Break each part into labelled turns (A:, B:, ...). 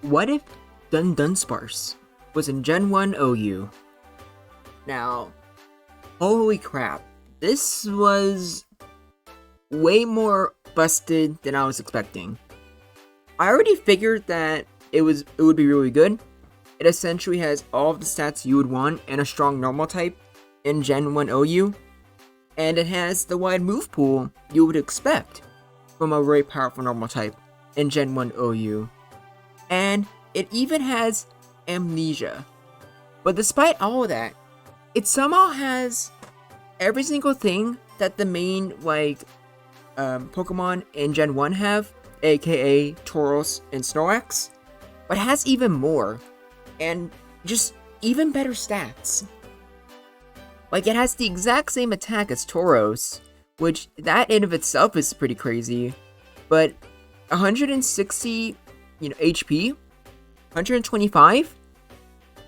A: What if DUDUNSPARCE was in Gen 1 OU? Now, holy crap, this was way more busted than I was expecting. I already figured that it would be really good. It essentially has all of the stats you would want and a strong normal type in Gen 1 OU, and it has the wide move pool you would expect from a very powerful normal type in Gen 1 OU. And it even has amnesia. But despite all of that, it somehow has every single thing that the main Pokemon in Gen 1 have, aka Tauros and Snorlax, but has even more, and just even better stats. Like, it has the exact same attack as Tauros, which that in of itself is pretty crazy, but 160, HP, 125.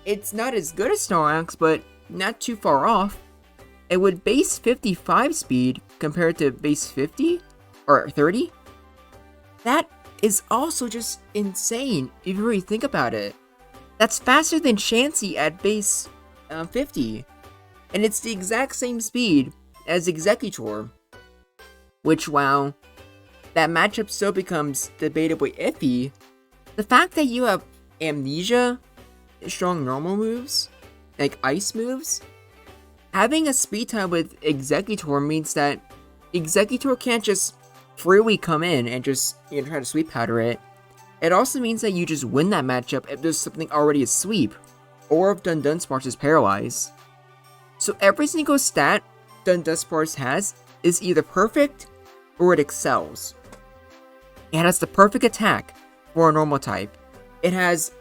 A: It's not as good as Snorlax, but not too far off. And with base 55 speed compared to base 50 or 30, that is also just insane if you really think about it. That's faster than Chansey at base 50, and it's the exact same speed as Executor. Which, while that matchup still becomes debatably iffy, the fact that you have amnesia, strong normal moves, like ice moves, having a speed time with Executor means that Executor can't just freely come in and just try to sweep powder it. It also means that you just win that matchup if there's something already a sweep, or if DUDUNSPARCE is paralyzed. So every single stat DUDUNSPARCE has is either perfect or it excels. It has the perfect attack for a normal type. It has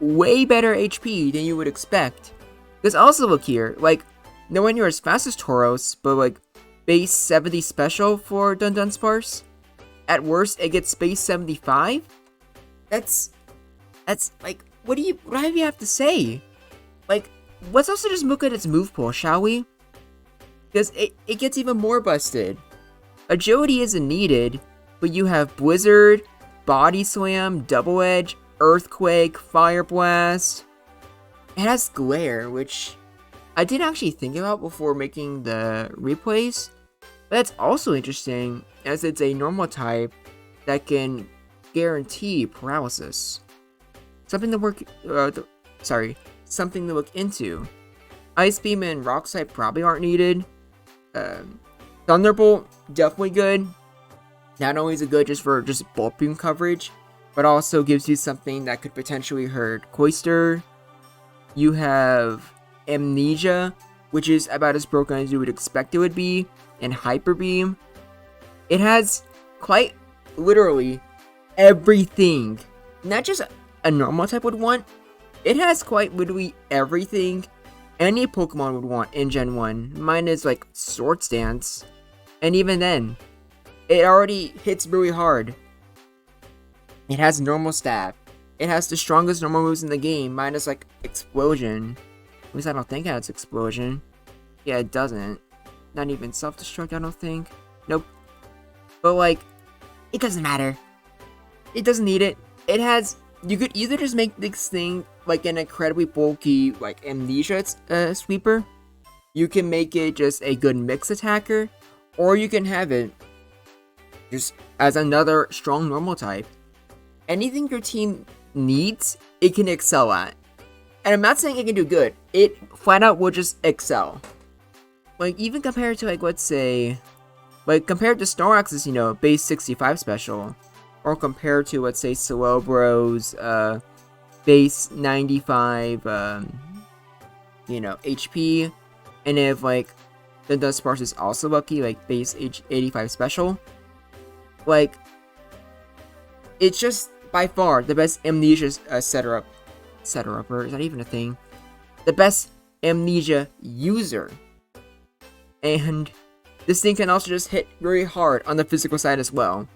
A: way better HP than you would expect. Because also look here, nowhere near as fast as Tauros, but base 70 special for DUDUNSPARCE. At worst, it gets base 75. That's what do you have to say? Let's also just look at its move pool, shall we? Because it gets even more busted. Agility isn't needed, but you have Blizzard, Body Slam, Double Edge, Earthquake, Fire Blast. It has Glare, which I didn't actually think about before making the replays, but that's also interesting as it's a normal type that can guarantee paralysis. Something to look into. Ice Beam and Rock type probably aren't needed. Thunderbolt, definitely good. Not only is it good for bulk beam coverage, but also gives you something that could potentially hurt Cloyster. You have Amnesia, which is about as broken as you would expect it would be, and Hyper Beam. It has quite literally everything, not just a normal type would want. It has quite literally everything any Pokemon would want in Gen 1, minus Swords Dance, and even then, it already hits really hard. It has normal stat. It has the strongest normal moves in the game, minus Explosion. At least I don't think it has Explosion. Yeah, it doesn't. Not even Self-Destruct, I don't think. Nope. But it doesn't matter. It doesn't need it. It has, you could either just make this thing an incredibly bulky Amnesia sweeper. You can make it just a good mix attacker, or you can have it just as another strong normal type. Anything your team needs, it can excel at. And I'm not saying it can do good. It flat out will just excel. Even compared to let's say, compared to Snorlax's, base 65 special, or compared to let's say Celebro's base 95 HP, and if DUDUNSPARCE is also lucky, base 85 special, it's just by far the best Amnesia setup, or is that even a thing? The best Amnesia user. And this thing can also just hit very hard on the physical side as well.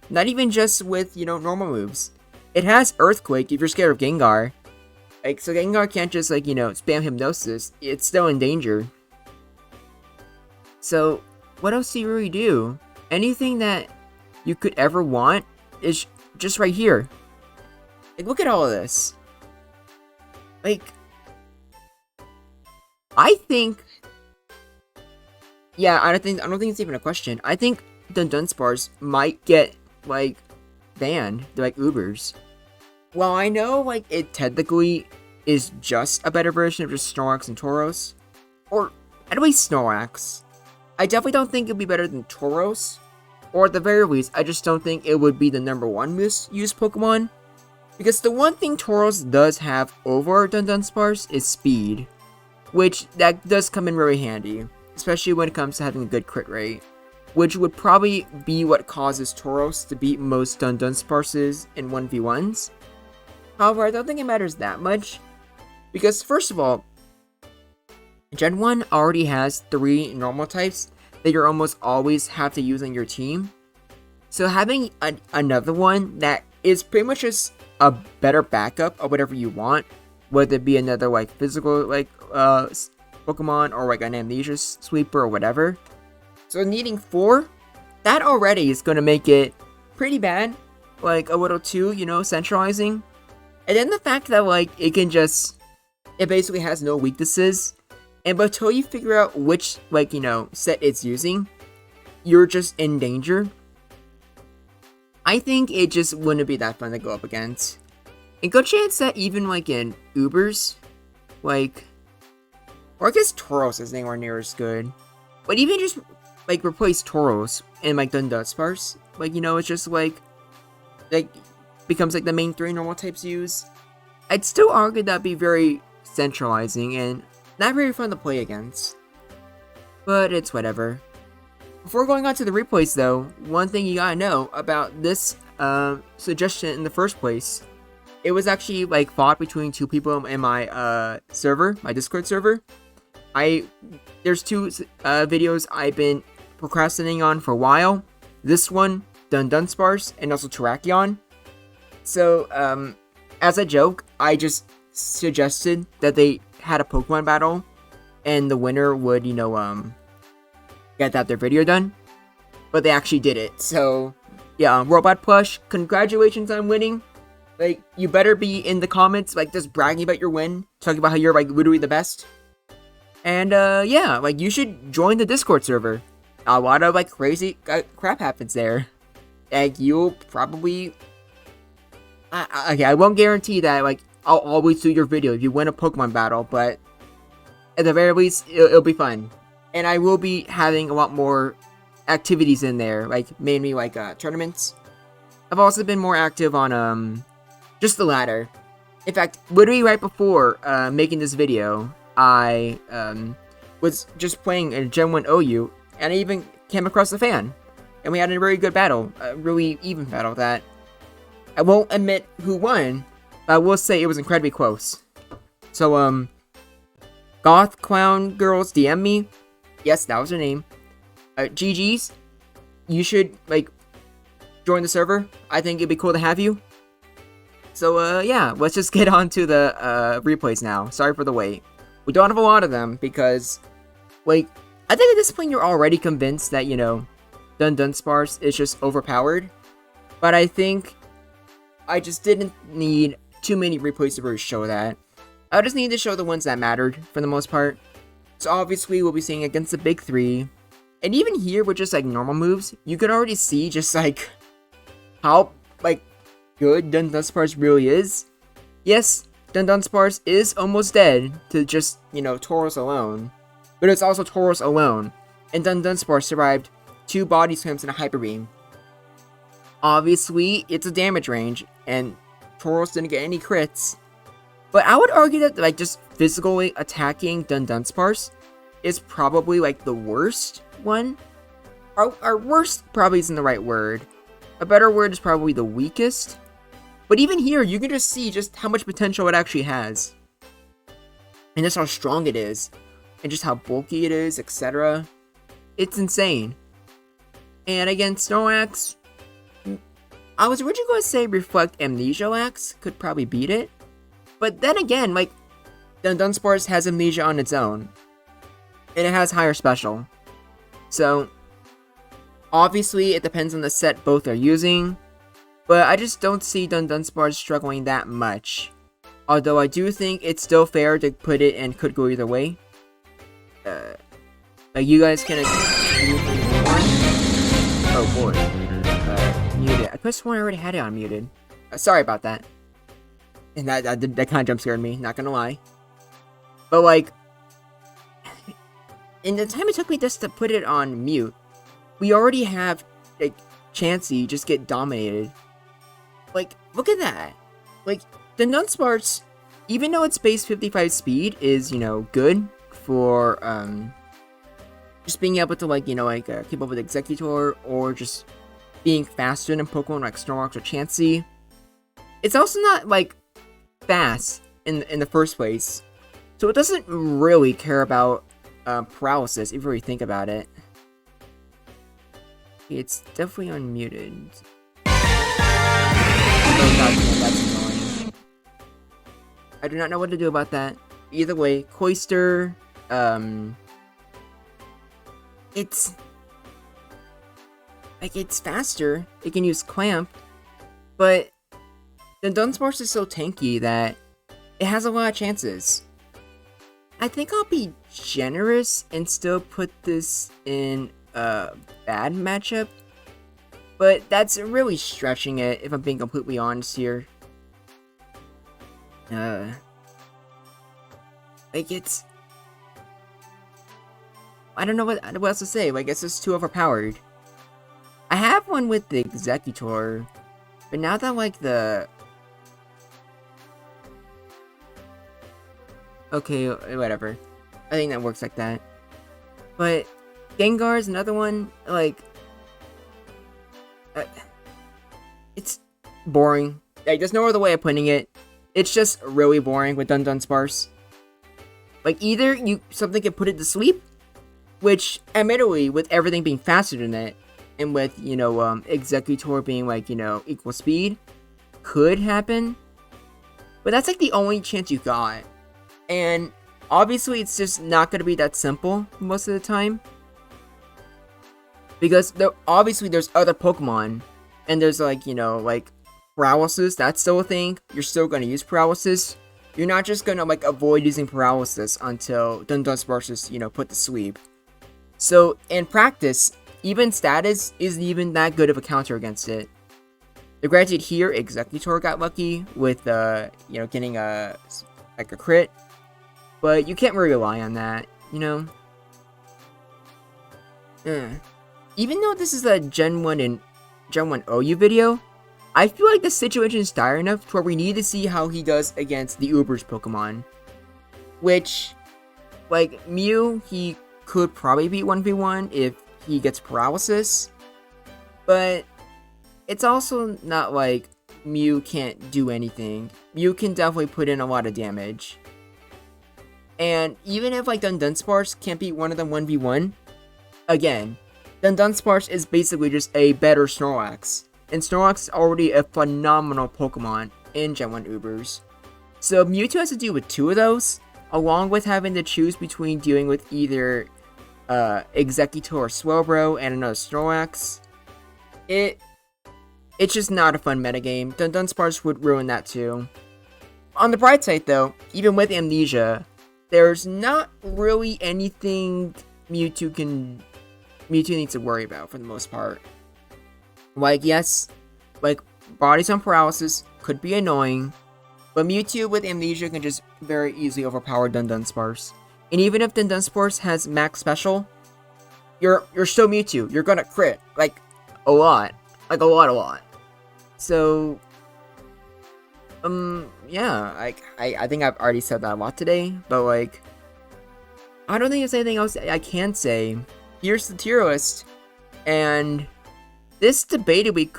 A: Not even just with, normal moves. It has Earthquake if you're scared of Gengar. So Gengar can't just, spam Hypnosis. It's still in danger. So, what else do you really do? Anything that you could ever want is just right here. Like, look at all of this. Like, I think... Yeah, I don't think it's even a question. I think DUDUNSPARCE might get, like, banned. They're like Ubers. Well, I know, like, it technically is just a better version of just Snorlax and Tauros. Or, at least Snorlax. I definitely don't think it'd be better than Tauros. Or at the very least, I just don't think it would be the #1 most used Pokemon. Because the one thing Tauros does have over DUDUNSPARCE is speed. Which, that does come in really handy. Especially when it comes to having a good crit rate. Which would probably be what causes Tauros to beat most DUDUNSPARCEs in 1v1s. However, I don't think it matters that much. Because, first of all, Gen 1 already has 3 normal types that you almost always have to use on your team. So having another one that is pretty much just a better backup of whatever you want, whether it be another like physical like Pokemon or like an Amnesia Sweeper or whatever. So needing 4, that already is going to make it pretty bad, like a little too, you know, centralizing. And then the fact that like it basically has no weaknesses. And until you figure out which, like, you know, set it's using, you're just in danger. I think it just wouldn't be that fun to go up against. And good chance that even, like, in Ubers, like, or I guess Tauros is anywhere near as good. But even just, like, replace Tauros and, like, DUDUNSPARCE, like, you know, it's just, like, becomes, like, the main 3 normal types use. I'd still argue that'd be very centralizing and not very fun to play against. But it's whatever. Before going on to the replays though, one thing you gotta know about this suggestion in the first place, it was actually like fought between 2 people in my server, my Discord server. There's 2 videos I've been procrastinating on for a while. This one, DUDUNSPARCE, and also Terrakion. So, as a joke, I just suggested that they had a Pokemon battle, and the winner would, you know, get their video done. But they actually did it. So, yeah, Robot Plush, congratulations on winning. Like, you better be in the comments, like, just bragging about your win, talking about how you're, like, literally the best. And, yeah, like, you should join the Discord server. A lot of, like, crazy crap happens there. Like, you'll probably... okay, I won't guarantee that, like, I'll always do your video if you win a Pokemon battle, but at the very least, it'll be fun. And I will be having a lot more activities in there, like, mainly, like, tournaments. I've also been more active on, just the ladder. In fact, literally right before, making this video, I, was just playing a Gen 1 OU, and I even came across a fan. And we had a very good battle, a really even battle that I won't admit who won, but I will say it was incredibly close. So, Goth Clown Girls DM me. Yes, that was her name. GG's. You should, like, join the server. I think it'd be cool to have you. So, yeah, let's just get on to the, replays now. Sorry for the wait. We don't have a lot of them because, like, I think at this point you're already convinced that, you know, DUDUNSPARCE is just overpowered. But I think I just didn't need too many replays to really show that. I just need to show the ones that mattered, for the most part. So obviously, we'll be seeing against the big 3. And even here, with just, like, normal moves, you could already see just, like, how, like, good DUDUNSPARCE really is. Yes, DUDUNSPARCE is almost dead to just, you know, Tauros alone. But it's also Tauros alone. And DUDUNSPARCE survived 2 body slams and a Hyper Beam. Obviously, it's a damage range, and Tauros didn't get any crits. But I would argue that, like, just physically attacking DUDUNSPARCE is probably, like, the worst one. Our worst probably isn't the right word. A better word is probably the weakest. But even here, you can just see just how much potential it actually has. And just how strong it is. And just how bulky it is, etc. It's insane. And again, Snorlax, I was originally going to say Reflect Amnesialax could probably beat it. But then again, like, DUDUNSPARCE has Amnesia on its own. And it has higher special. So, obviously, it depends on the set both are using. But I just don't see DUDUNSPARCE struggling that much. Although I do think it's still fair to put it and could go either way. Like you guys can oh boy. Muted. I could have sworn I already had it on muted. Sorry about that. And that kind of jump scared me, not gonna lie. But like, in the time it took me just to put it on mute, we already have like Chansey just get dominated. Like, look at that. Like, the DUDUNSPARCE, even though its base 55 speed is, you know, good for just being able to like, you know, like keep up with Executor or just being faster than Pokemon like Snorlax or Chansey, it's also not like fast in the first place. So it doesn't really care about paralysis if you really think about it. It's definitely unmuted. Oh god, man, that's annoying. I do not know what to do about that. Either way, Cloyster, it's like it's faster. It can use Clamp, but the DUDUNSPARCE is so tanky that it has a lot of chances. I think I'll be generous and still put this in a bad matchup, but that's really stretching it if I'm being completely honest here. Like it's, I don't know what else to say. Like it's just too overpowered. I have one with the Executor, but now that like the okay, whatever. I think that works like that. But Gengar is another one. Like, it's boring. Like, there's no other way of putting it. It's just really boring with DUDUNSPARCE. Like, either something can put it to sleep, which, admittedly, with everything being faster than it, and with, you know, Executor being, like, you know, equal speed, could happen. But that's, like, the only chance you got. And, obviously, it's just not going to be that simple most of the time. Because, obviously, there's other Pokemon. And there's, like, you know, like, paralysis, that's still a thing. You're still going to use paralysis. You're not just going to, like, avoid using paralysis until DUDUNSPARCE is, you know, put to sleep. So, in practice, even status isn't even that good of a counter against it. Granted, here, Executor got lucky with, you know, getting a crit. But you can't really rely on that, you know? Even though this is a Gen 1 and Gen 1 OU video, I feel like the situation is dire enough to where we need to see how he does against the Uber's Pokemon. Which, like, Mew, he could probably beat 1v1 if he gets paralysis. But it's also not like Mew can't do anything. Mew can definitely put in a lot of damage. And even if, like, DUDUNSPARCE can't beat one of them 1v1, again, DUDUNSPARCE is basically just a better Snorlax. And Snorlax is already a phenomenal Pokemon in Gen 1 Ubers. So Mewtwo has to deal with two of those, along with having to choose between dealing with either Executor or Swelbro and another Snorlax. It's just not a fun metagame. DUDUNSPARCE would ruin that too. On the bright side though, even with Amnesia, there's not really anything Mewtwo needs to worry about for the most part. Like, yes, like, Bodies on Paralysis could be annoying, but Mewtwo with Amnesia can just very easily overpower DUDUNSPARCE. And even if DUDUNSPARCE has max special, you're still Mewtwo. You're gonna crit, like, a lot. Like, a lot. So, yeah, I think I've already said that a lot today, but, like, I don't think there's anything else I can say. Here's the tier list, and this debatably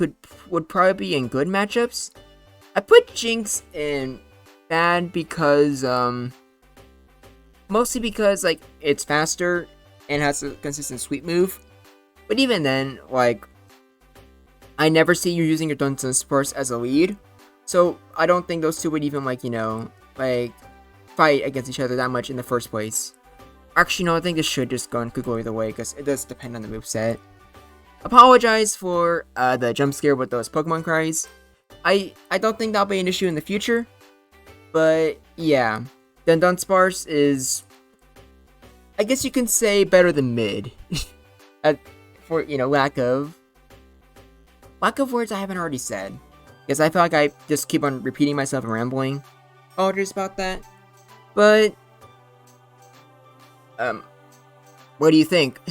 A: would probably be in good matchups. I put Jinx in bad because, mostly because, like, it's faster and has a consistent sweep move. But even then, like, I never see you using your DUDUNSPARCE as a lead. So, I don't think those two would even, like, you know, like, fight against each other that much in the first place. Actually, no, I think this should just go either way, because it does depend on the moveset. Apologize for the jump scare with those Pokemon cries. I don't think that'll be an issue in the future. But yeah, DUDUNSPARCE is, I guess you can say, better than mid. For, you know, lack of words I haven't already said. Because I feel like I just keep on repeating myself and rambling. Apologies about that. But what do you think?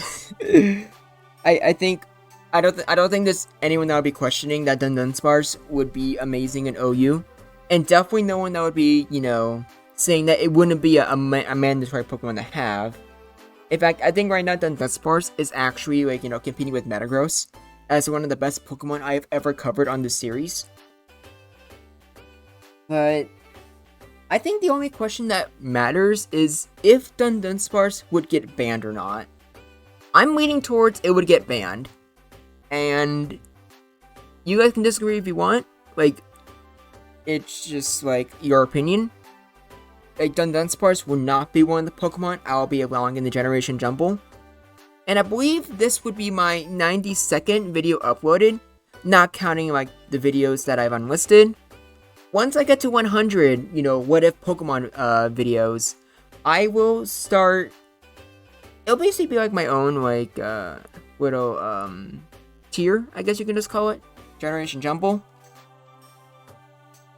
A: I think I don't think there's anyone that would be questioning that DUDUNSPARCE would be amazing in OU, and definitely no one that would be, you know, saying that it wouldn't be a mandatory Pokemon to have. In fact, I think right now DUDUNSPARCE is actually, like, you know, competing with Metagross as one of the best Pokemon I have ever covered on this series. But I think the only question that matters is if DUDUNSPARCE would get banned or not. I'm leaning towards it would get banned. And you guys can disagree if you want. Like, it's just, like, your opinion. Like, DUDUNSPARCE will not be one of the Pokemon I'll be allowing in the Generation Jumble. And I believe this would be my 92nd video uploaded, not counting, like, the videos that I've unlisted. Once I get to 100, you know, what if Pokemon videos, I will start. It'll basically be like my own, like, little tier, I guess you can just call it, Generation Jumble.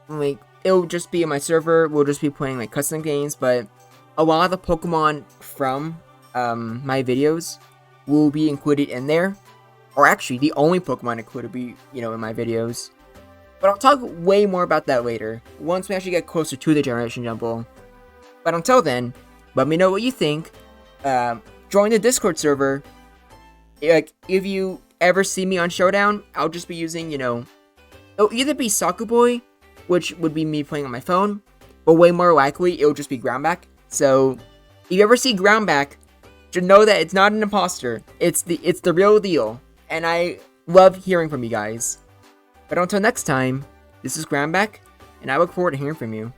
A: Like, it'll just be in my server. We'll just be playing, like, custom games, but a lot of the Pokemon from my videos will be included in there, or actually the only Pokemon included be, you know, in my videos. But I'll talk way more about that later, once we actually get closer to the Generation Jumble. But until then, let me know what you think. Join the Discord server. Like, if you ever see me on Showdown, I'll just be using, you know, it'll either be Sakuboy, which would be me playing on my phone, but way more likely, it'll just be Groundback. So, if you ever see Groundback, just know that it's not an imposter. It's the real deal. And I love hearing from you guys. But until next time, this is Groundback, and I look forward to hearing from you.